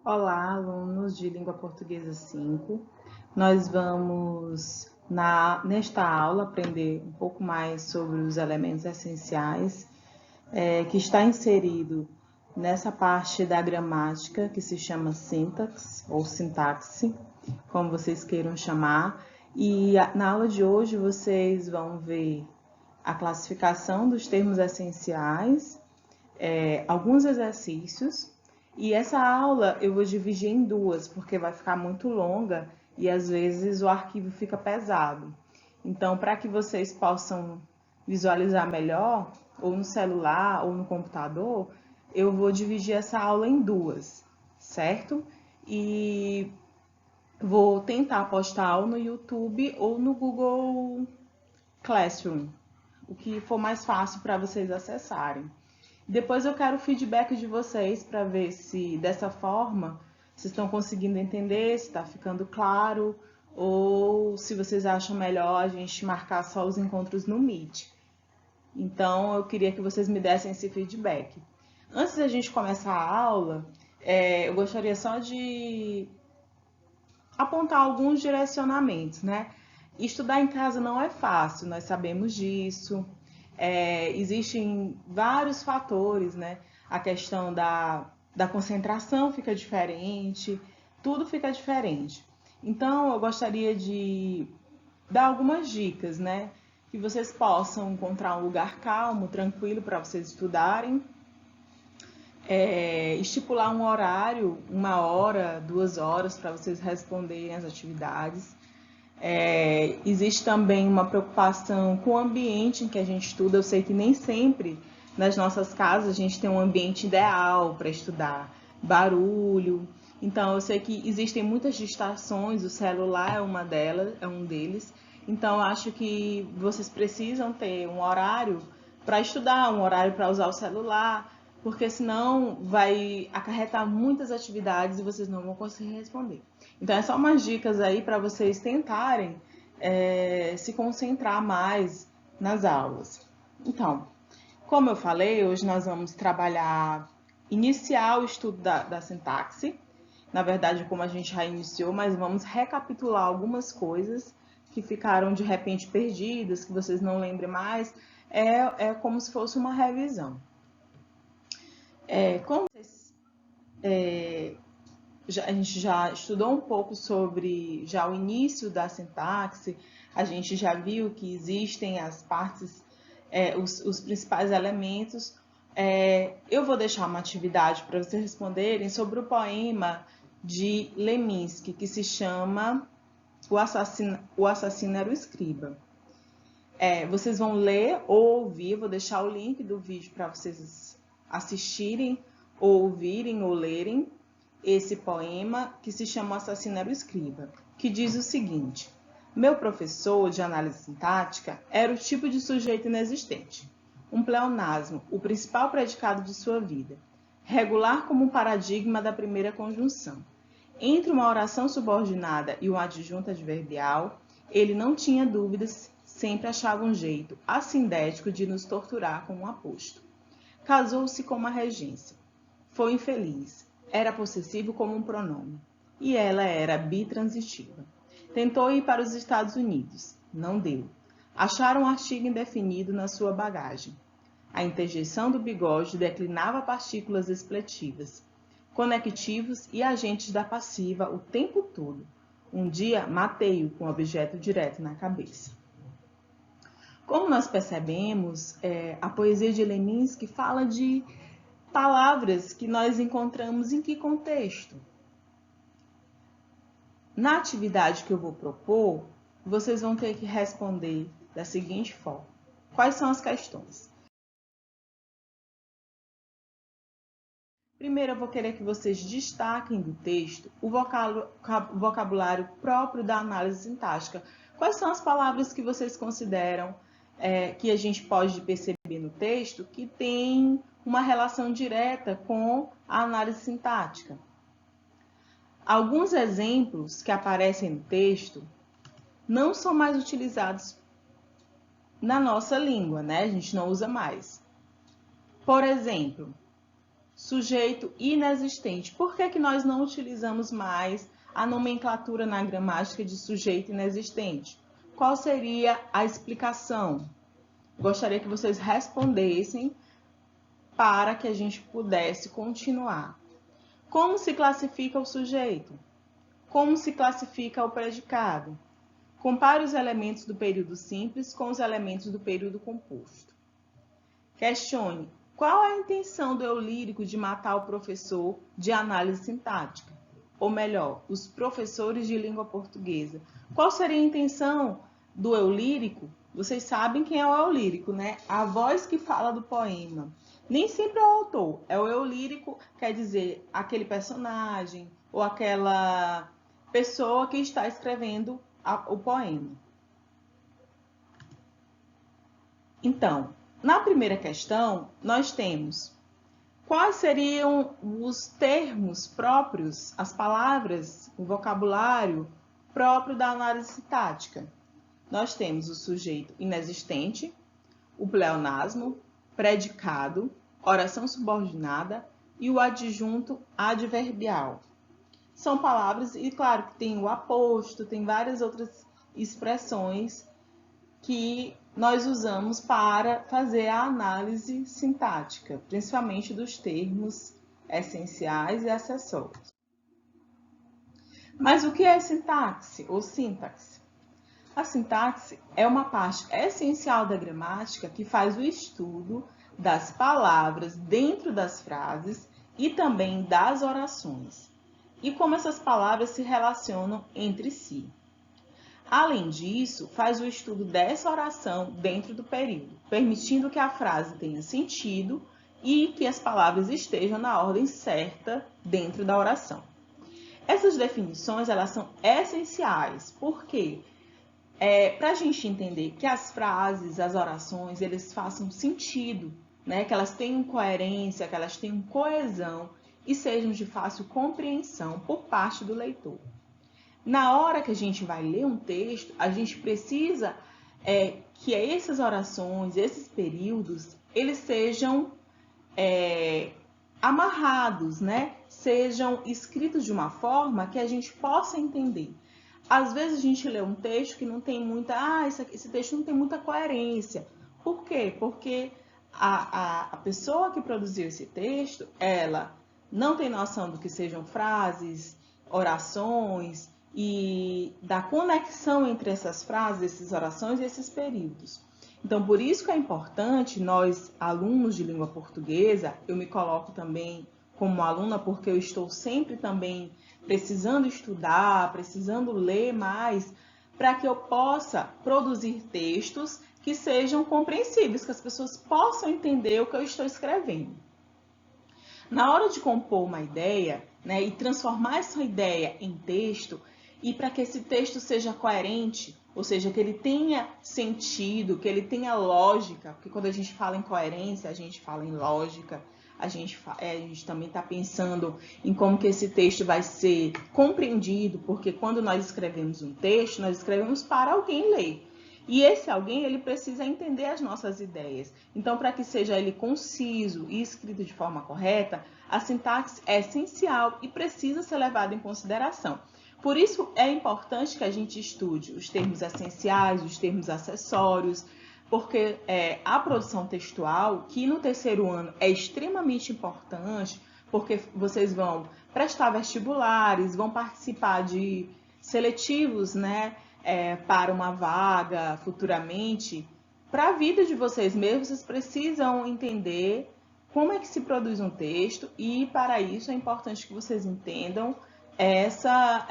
Olá, alunos de Língua Portuguesa 5. Nós vamos, nesta aula, aprender um pouco mais sobre os elementos essenciais que está inserido nessa parte da gramática que se chama sintaxe ou sintaxe, como vocês queiram chamar. E na aula de hoje vocês vão ver a classificação dos termos essenciais, alguns exercícios. E essa aula eu vou dividir em duas, porque vai ficar muito longa e às vezes o arquivo fica pesado. Então, para que vocês possam visualizar melhor, ou no celular ou no computador, eu vou dividir essa aula em duas, certo? E vou tentar postar ou no YouTube ou no Google Classroom, o que for mais fácil para vocês acessarem. Depois eu quero o feedback de vocês para ver se dessa forma vocês estão conseguindo entender, se está ficando claro, ou se vocês acham melhor a gente marcar só os encontros no Meet. Então eu queria que vocês me dessem esse feedback. Antes da gente começar a aula, eu gostaria só de apontar alguns direcionamentos, né? Estudar em casa não é fácil, nós sabemos disso. Existem vários fatores, né? A questão da concentração fica diferente, tudo fica diferente. Então, eu gostaria de dar algumas dicas, né? Que vocês possam encontrar um lugar calmo, tranquilo para vocês estudarem. Estipular um horário, 1 hora, 2 horas para vocês responderem as atividades. Existe também uma preocupação com o ambiente em que a gente estuda. Eu sei que nem sempre nas nossas casas a gente tem um ambiente ideal para estudar, barulho. Então eu sei que existem muitas distrações, o celular é um deles. Então eu acho que vocês precisam ter um horário para estudar, um horário para usar o celular, porque senão vai acarretar muitas atividades e vocês não vão conseguir responder. Então, é só umas dicas aí para vocês tentarem se concentrar mais nas aulas. Então, como eu falei, hoje nós vamos iniciar o estudo da sintaxe. Na verdade, como a gente já iniciou, mas vamos recapitular algumas coisas que ficaram de repente perdidas, que vocês não lembrem mais. É como se fosse uma revisão. Como vocês a gente já estudou um pouco sobre já o início da sintaxe, a gente já viu que existem as partes, os principais elementos. Eu vou deixar uma atividade para vocês responderem sobre o poema de Leminski, que se chama O Assassino era o Escriba. Vocês vão ler ou ouvir, vou deixar o link do vídeo para vocês assistirem, ou ouvirem ou lerem esse poema que se chama O Assassino era o Escriba, que diz o seguinte: meu professor de análise sintática era o tipo de sujeito inexistente, um pleonasmo, o principal predicado de sua vida, regular como um paradigma da primeira conjunção. Entre uma oração subordinada e um adjunto adverbial, ele não tinha dúvidas, sempre achava um jeito assindético de nos torturar com um aposto. Casou-se com uma regência. Foi infeliz. Era possessivo como um pronome. E ela era bitransitiva. Tentou ir para os Estados Unidos. Não deu. Acharam um artigo indefinido na sua bagagem. A interjeição do bigode declinava partículas expletivas, conectivos e agentes da passiva o tempo todo. Um dia matei-o com objeto direto na cabeça. Como nós percebemos, a poesia de Leminski fala de palavras que nós encontramos em que contexto? Na atividade que eu vou propor, vocês vão ter que responder da seguinte forma: quais são as questões? Primeiro, eu vou querer que vocês destaquem do texto o vocabulário próprio da análise sintática. Quais são as palavras que vocês consideram que a gente pode perceber no texto que tem uma relação direta com a análise sintática? Alguns exemplos que aparecem no texto não são mais utilizados na nossa língua, né? A gente não usa mais. Por exemplo, sujeito inexistente. Por que nós não utilizamos mais a nomenclatura na gramática de sujeito inexistente? Qual seria a explicação? Gostaria que vocês respondessem para que a gente pudesse continuar. Como se classifica o sujeito? Como se classifica o predicado? Compare os elementos do período simples com os elementos do período composto. Questione: qual é a intenção do eu lírico de matar o professor de análise sintática? Ou melhor, os professores de língua portuguesa. Qual seria a intenção do eu lírico? Vocês sabem quem é o eu lírico, né? A voz que fala do poema. Nem sempre é o autor. É o eu lírico, quer dizer, aquele personagem ou aquela pessoa que está escrevendo o poema. Então, na primeira questão, nós temos quais seriam os termos próprios, as palavras, o vocabulário próprio da análise sintática. Nós temos o sujeito inexistente, o pleonasmo, predicado, oração subordinada e o adjunto adverbial. São palavras, e claro que tem o aposto, tem várias outras expressões que nós usamos para fazer a análise sintática, principalmente dos termos essenciais e acessórios. Mas o que é sintaxe ou sintaxe? A sintaxe é uma parte essencial da gramática que faz o estudo das palavras dentro das frases e também das orações, e como essas palavras se relacionam entre si. Além disso, faz o estudo dessa oração dentro do período, permitindo que a frase tenha sentido e que as palavras estejam na ordem certa dentro da oração. Essas definições, elas são essenciais, porque para a gente entender que as frases, as orações, eles façam sentido, né? Que elas tenham coerência, que elas tenham coesão e sejam de fácil compreensão por parte do leitor. Na hora que a gente vai ler um texto, a gente precisa que essas orações, esses períodos, eles sejam amarrados, né? Sejam escritos de uma forma que a gente possa entender. Às vezes a gente lê um texto que não tem muita... esse texto não tem muita coerência. Por quê? Porque a pessoa que produziu esse texto, ela não tem noção do que sejam frases, orações e da conexão entre essas frases, essas orações e esses períodos. Então, por isso que é importante nós, alunos de língua portuguesa, eu me coloco também como aluna porque eu estou sempre também precisando estudar, precisando ler mais, para que eu possa produzir textos que sejam compreensíveis, que as pessoas possam entender o que eu estou escrevendo. Na hora de compor uma ideia, né, e transformar essa ideia em texto, e para que esse texto seja coerente, ou seja, que ele tenha sentido, que ele tenha lógica, porque quando a gente fala em coerência, a gente fala em lógica, a gente também está pensando em como que esse texto vai ser compreendido, porque quando nós escrevemos um texto, nós escrevemos para alguém ler. E esse alguém, ele precisa entender as nossas ideias. Então, para que seja ele conciso e escrito de forma correta, a sintaxe é essencial e precisa ser levada em consideração. Por isso, é importante que a gente estude os termos essenciais, os termos acessórios, porque a produção textual, que no terceiro ano é extremamente importante, porque vocês vão prestar vestibulares, vão participar de seletivos, né, para uma vaga futuramente. Para a vida de vocês mesmos, vocês precisam entender como é que se produz um texto e, para isso, é importante que vocês entendam essa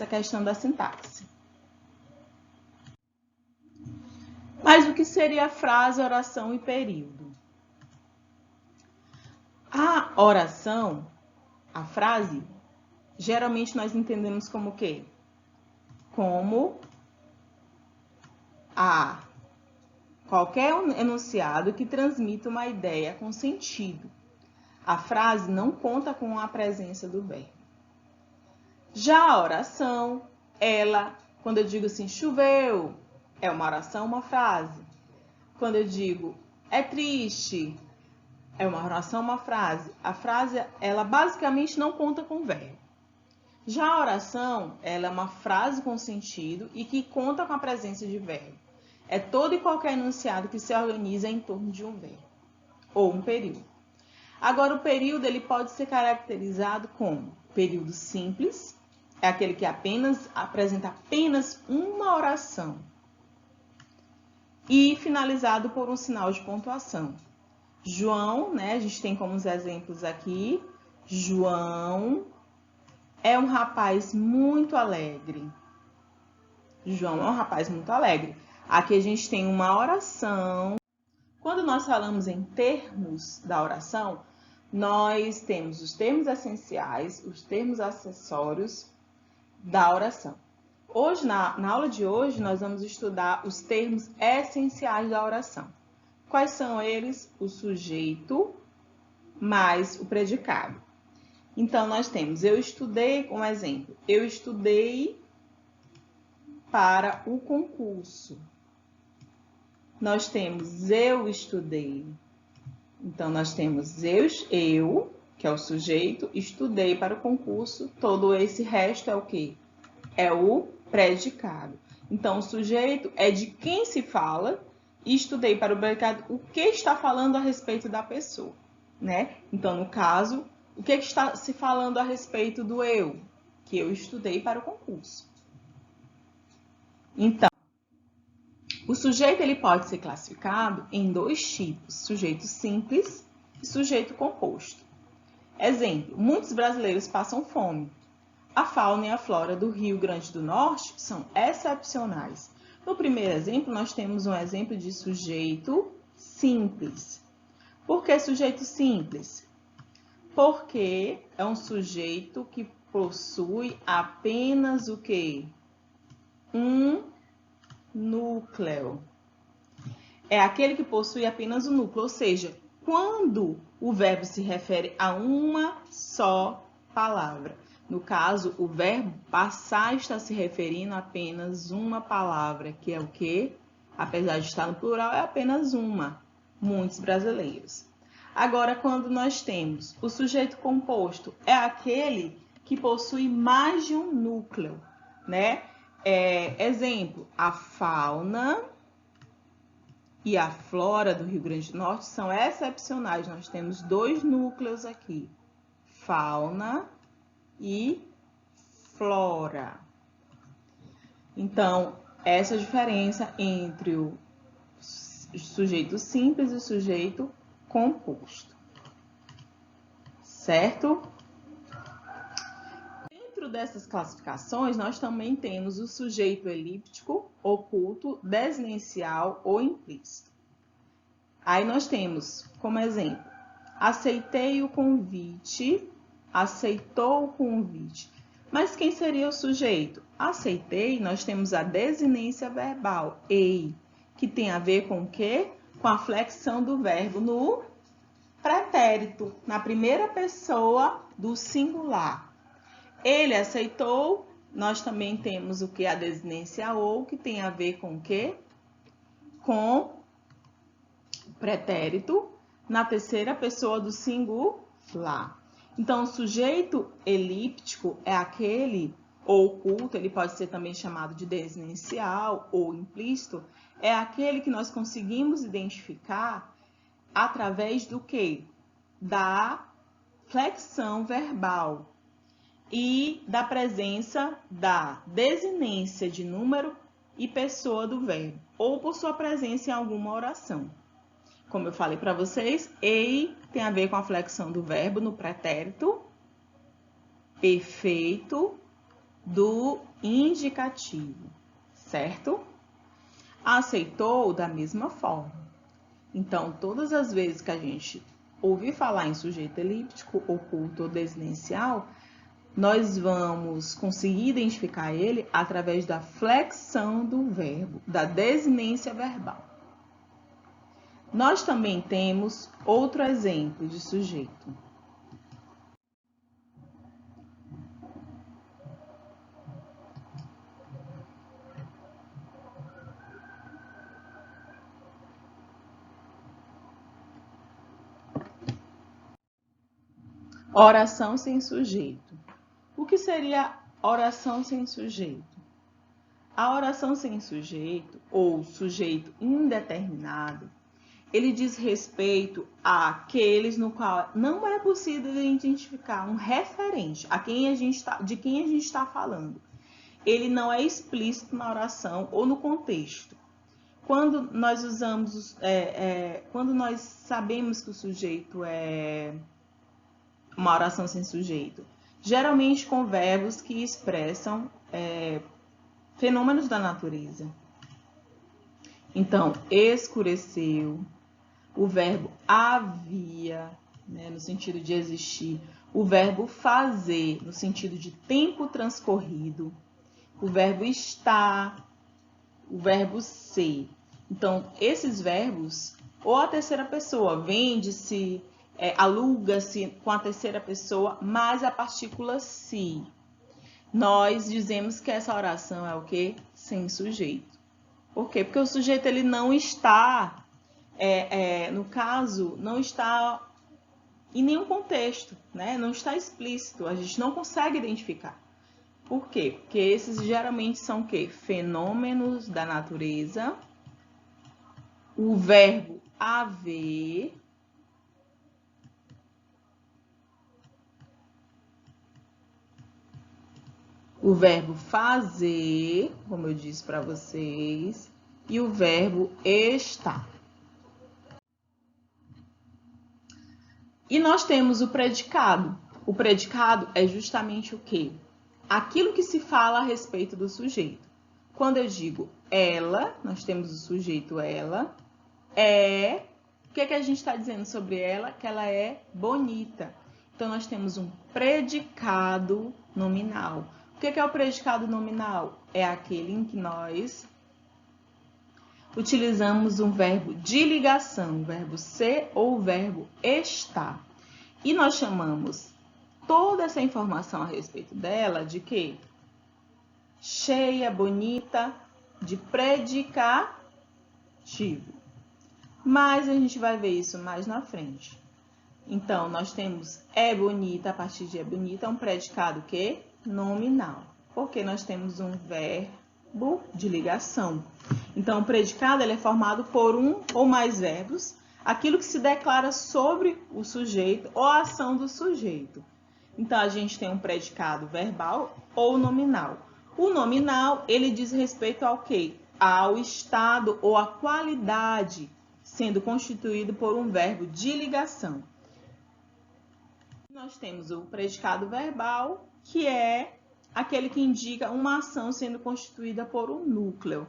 questão da sintaxe. Mas o que seria frase, oração e período? A oração, a frase, geralmente nós entendemos como o quê? Como qualquer enunciado que transmita uma ideia com sentido. A frase não conta com a presença do verbo. Já a oração, quando eu digo assim, choveu, é uma oração, uma frase. Quando eu digo, é triste, É uma oração, uma frase. A frase, ela basicamente não conta com verbo. Já a oração, ela é uma frase com sentido e que conta com a presença de verbo. É todo e qualquer enunciado que se organiza em torno de um verbo, ou um período. Agora, o período ele pode ser caracterizado como período simples, é aquele que apresenta apenas uma oração, e finalizado por um sinal de pontuação. João, né, a gente tem como os exemplos aqui, João é um rapaz muito alegre. João é um rapaz muito alegre. Aqui a gente tem uma oração. Quando nós falamos em termos da oração, nós temos os termos essenciais, os termos acessórios da oração. Hoje, na aula de hoje, nós vamos estudar os termos essenciais da oração. Quais são eles? O sujeito mais o predicado. Então, nós temos eu estudei, como exemplo, eu estudei para o concurso. Nós temos eu estudei. Então, nós temos eu, que é o sujeito, estudei para o concurso. Todo esse resto é o quê? É o predicado. Então, o sujeito é de quem se fala e estudei para o predicado o que está falando a respeito da pessoa, né? Então, no caso, o que está se falando a respeito do eu? Que eu estudei para o concurso. Então, o sujeito ele pode ser classificado em dois tipos, sujeito simples e sujeito composto. Exemplo, muitos brasileiros passam fome. A fauna e a flora do Rio Grande do Norte são excepcionais. No primeiro exemplo, nós temos um exemplo de sujeito simples. Por que sujeito simples? Porque é um sujeito que possui apenas o quê? Um núcleo. É aquele que possui apenas um núcleo, ou seja, quando o verbo se refere a uma só palavra. No caso, o verbo passar está se referindo a apenas uma palavra, que é o quê? Apesar de estar no plural, é apenas uma. Muitos brasileiros. Agora, quando nós temos o sujeito composto, é aquele que possui mais de um núcleo, né? Exemplo, a fauna e a flora do Rio Grande do Norte são excepcionais. Nós temos dois núcleos aqui, fauna e flora. Então, essa é a diferença entre o sujeito simples e o sujeito composto, certo? Dentro dessas classificações, nós também temos o sujeito elíptico, oculto, desinencial ou implícito. Aí nós temos, como exemplo, aceitei o convite, aceitou o convite. Mas quem seria o sujeito? Aceitei, nós temos a desinência verbal, ei, que tem a ver com o quê? Com a flexão do verbo no pretérito, na primeira pessoa do singular. Ele aceitou, nós também temos o que? A desinência ou, que tem a ver com o quê? Com o pretérito na terceira pessoa do singular. Então, o sujeito elíptico é aquele, ou oculto, ele pode ser também chamado de desinencial ou implícito, é aquele que nós conseguimos identificar através do quê? Da flexão verbal e da presença da desinência de número e pessoa do verbo, ou por sua presença em alguma oração. Como eu falei para vocês, ei tem a ver com a flexão do verbo no pretérito perfeito do indicativo, certo? Aceitou da mesma forma. Então, todas as vezes que a gente ouvir falar em sujeito elíptico, oculto ou desinencial, nós vamos conseguir identificar ele através da flexão do verbo, da desinência verbal. Nós também temos outro exemplo de sujeito. Oração sem sujeito. O que seria oração sem sujeito? A oração sem sujeito, ou sujeito indeterminado, ele diz respeito àqueles no qual não é possível identificar um referente de quem a gente está falando. Ele não é explícito na oração ou no contexto. Quando nós usamos, quando nós sabemos que o sujeito é uma oração sem sujeito, geralmente com verbos que expressam fenômenos da natureza. Então, escureceu, o verbo havia, né, no sentido de existir, o verbo fazer, no sentido de tempo transcorrido, o verbo estar, o verbo ser. Então, esses verbos, ou a terceira pessoa, vende-se, aluga-se com a terceira pessoa, mais a partícula se. Nós dizemos que essa oração é o quê? Sem sujeito. Por quê? Porque o sujeito ele não está, no caso, não está em nenhum contexto, né? Não está explícito, a gente não consegue identificar. Por quê? Porque esses geralmente são o quê? Fenômenos da natureza. O verbo haver, o verbo fazer, como eu disse para vocês, e o verbo estar. E nós temos o predicado. O predicado é justamente o quê? Aquilo que se fala a respeito do sujeito. Quando eu digo ela, nós temos o sujeito ela, o que a gente está dizendo sobre ela? Que ela é bonita. Então, nós temos um predicado nominal. O que é o predicado nominal? É aquele em que nós utilizamos um verbo de ligação, o verbo ser ou o verbo estar. E nós chamamos toda essa informação a respeito dela de quê? Cheia, bonita, de predicativo. Mas a gente vai ver isso mais na frente. Então, nós temos é bonita, a partir de é bonita, um predicado que? Nominal. Porque nós temos um verbo de ligação. Então, o predicado ele é formado por um ou mais verbos, aquilo que se declara sobre o sujeito ou a ação do sujeito. Então, a gente tem um predicado verbal ou nominal. O nominal, ele diz respeito ao quê? Ao estado ou à qualidade, sendo constituído por um verbo de ligação. Nós temos o predicado verbal, que é aquele que indica uma ação sendo constituída por um núcleo,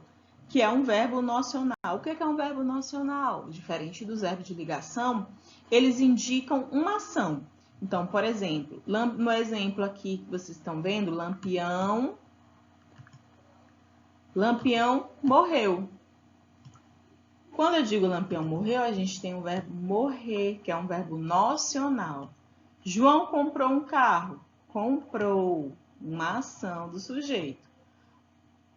que é um verbo nocional. O que é um verbo nocional? Diferente dos verbos de ligação, eles indicam uma ação. Então, por exemplo, no exemplo aqui que vocês estão vendo, Lampião morreu. Quando eu digo Lampião morreu, a gente tem o verbo morrer, que é um verbo nocional. João comprou um carro. Comprou, uma ação do sujeito.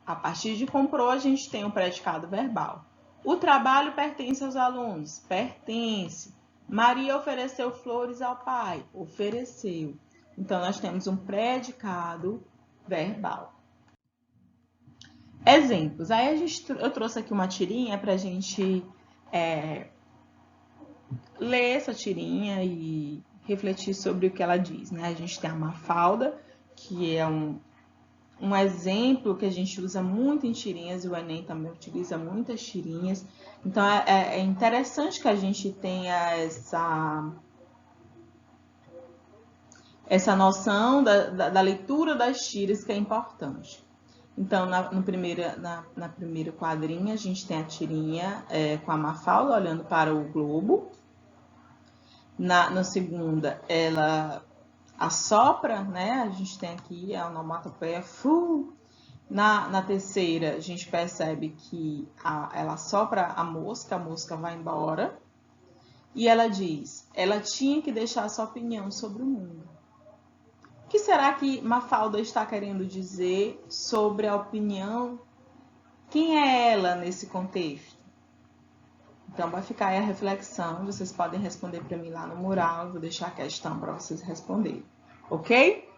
A partir de comprou, a gente tem um predicado verbal. O trabalho pertence aos alunos. Pertence. Maria ofereceu flores ao pai. Ofereceu. Então, nós temos um predicado verbal. Exemplos. Aí eu trouxe aqui uma tirinha para a gente ler essa tirinha e refletir sobre o que ela diz, né? A gente tem a Mafalda, que é um exemplo que a gente usa muito em tirinhas, e o Enem também utiliza muitas tirinhas. Então, é interessante que a gente tenha essa noção da leitura das tiras, que é importante. Então, na primeira quadrinha, a gente tem a tirinha com a Mafalda olhando para o globo. Na segunda, ela assopra, né? A gente tem aqui a onomatopeia fu. Na terceira, a gente percebe que ela assopra a mosca vai embora. E ela diz, ela tinha que deixar sua opinião sobre o mundo. O que será que Mafalda está querendo dizer sobre a opinião? Quem é ela nesse contexto? Então, vai ficar aí a reflexão. Vocês podem responder para mim lá no mural. Eu vou deixar a questão para vocês responderem. Ok?